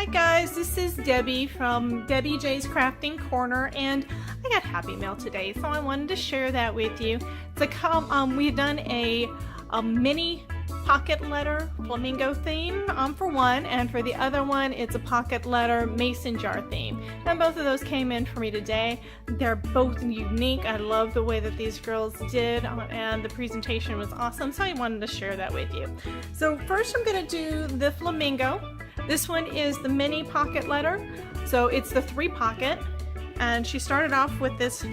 Hi guys, this is Debbie from Debbie J's Crafting Corner, and I got Happy Mail today, so I wanted to share that with you. We've done a mini pocket letter flamingo theme for one, and for the other one it's a pocket letter mason jar theme, and both of those came in for me today. They're both unique. I love the way that these girls did, and the presentation was awesome, so I wanted to share that with you. So first I'm going to do the flamingo. This one is the mini pocket letter, so it's the 3 pocket, and she started off with this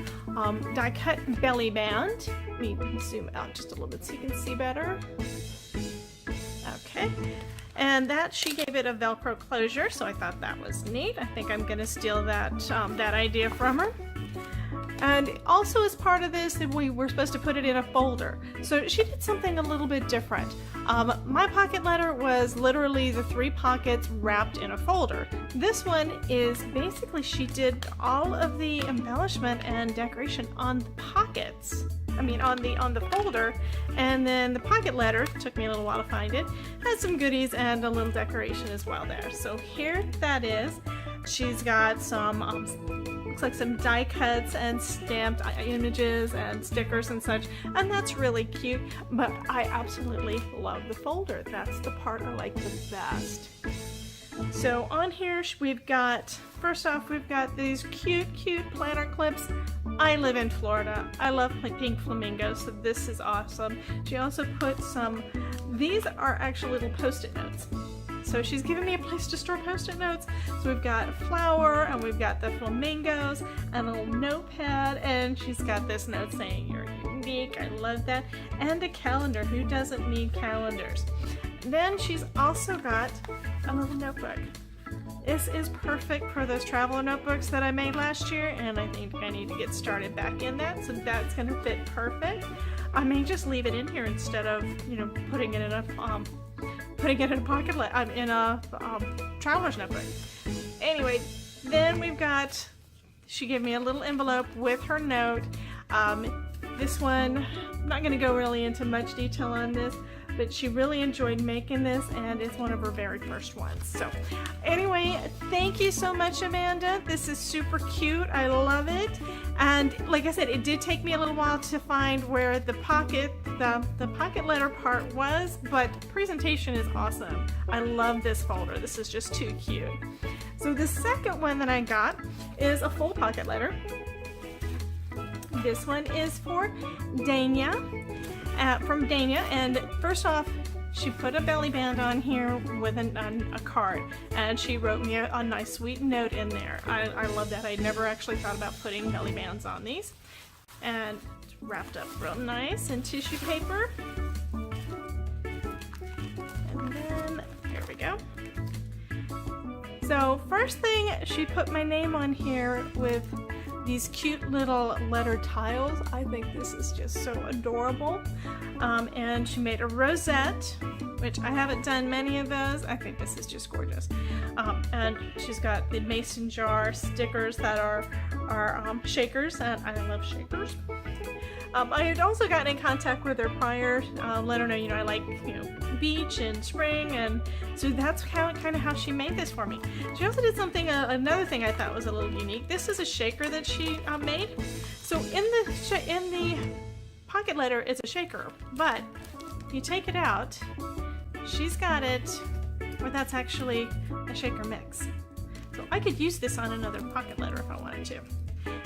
die cut belly band. Let me zoom out just a little bit so you can see better. Okay, and that she gave it a Velcro closure, so I thought that was neat. I think I'm going to steal that that idea from her. And also as part of this, we were supposed to put it in a folder. So she did something a little bit different. My pocket letter was literally the 3 pockets wrapped in a folder. This one is basically she did all of the embellishment and decoration on the pockets. I mean on the folder, and then the pocket letter, took me a little while to find it, has some goodies and a little decoration as well there. So here that is. She's got some looks like some die cuts and stamped images and stickers and such, and that's really cute. But I absolutely love the folder. That's the part I like the best. So on here we've got, first off, we've got these cute planner clips. I live in Florida. I love pink flamingos, so this is awesome. She also put some, these are actually little post-it notes. So she's given me a place to store post-it notes. So we've got a flower, and we've got the flamingos, and a little notepad, and she's got this note saying you're unique. I love that. And a calendar. Who doesn't need calendars? Then she's also got a little notebook. This is perfect for those traveler notebooks that I made last year, and I think I need to get started back in that, so that's going to fit perfect. I may just leave it in here instead of, you know, putting it in a pocket, in a traveler's notebook. Anyway, then we've got, she gave me a little envelope with her note. This one, I'm not going to go really into much detail on this, but she really enjoyed making this, and it's one of her very first ones. So anyway, thank you so much, Amanda. This is super cute. I love it. And like I said, it did take me a little while to find where the pocket letter part was, but the presentation is awesome. I love this folder. This is just too cute. So the second one that I got is a full pocket letter. This one is for Dania, from Dania, and first off, she put a belly band on here with a card, and she wrote me a nice sweet note in there. I love that. I never actually thought about putting belly bands on these. And it's wrapped up real nice in tissue paper. And then, here we go. So first thing, she put my name on here with these cute little letter tiles. I think this is just so adorable. And she made a rosette, which I haven't done many of those. I think this is just gorgeous. And she's got the mason jar stickers that are shakers, and I love shakers. I had also gotten in contact with her prior, let her know, you know, I like, you know, beach and spring, and so that's kind of how she made this for me. She also did something, another thing I thought was a little unique. This is a shaker that she made. So in the pocket letter, it's a shaker, but if you take it out, she's got it where that's actually a shaker mix. So I could use this on another pocket letter if I wanted to.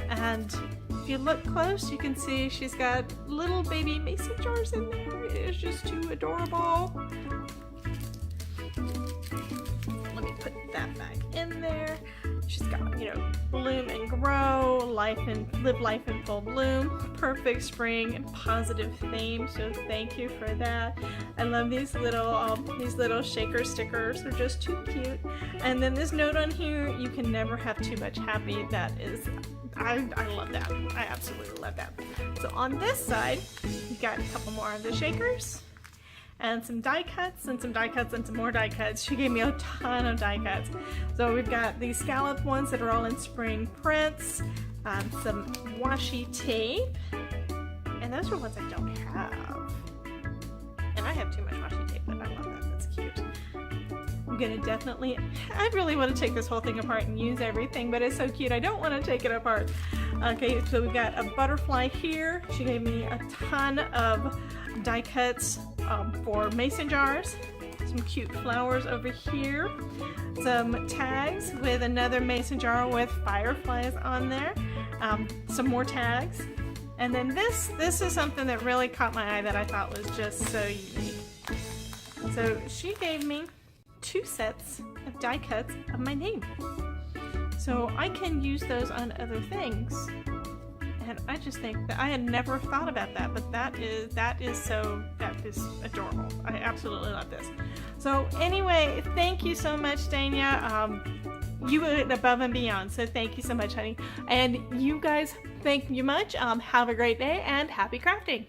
And if you look close, you can see she's got little baby mason jars in there. It is just too adorable. Let me put that back in there. She's got, you know, bloom and grow, live life in full bloom, perfect spring and positive theme. So thank you for that. I love these little shaker stickers. They're just too cute. And then this note on here, you can never have too much happy. That is, I love that. I absolutely love that. So on this side, we got a couple more of the shakers, and some die cuts, and some die cuts, and some more die cuts. She gave me a ton of die cuts. So we've got these scallop ones that are all in spring prints, some washi tape, and those are ones I don't have. And I have too much washi tape, but I love that. That's cute. I'm gonna definitely, I really want to take this whole thing apart and use everything, but it's so cute. I don't want to take it apart. Okay, so we got a butterfly here. She gave me a ton of die cuts for mason jars. Some cute flowers over here. Some tags with another mason jar with fireflies on there. Some more tags. And then this is something that really caught my eye that I thought was just so unique. So she gave me 2 sets of die cuts of my name. So I can use those on other things. And I just think that I had never thought about that, but that is adorable. I absolutely love this. So anyway, thank you so much, Dania. You went above and beyond, so thank you so much, honey. And you guys, thank you much. Have a great day and happy crafting.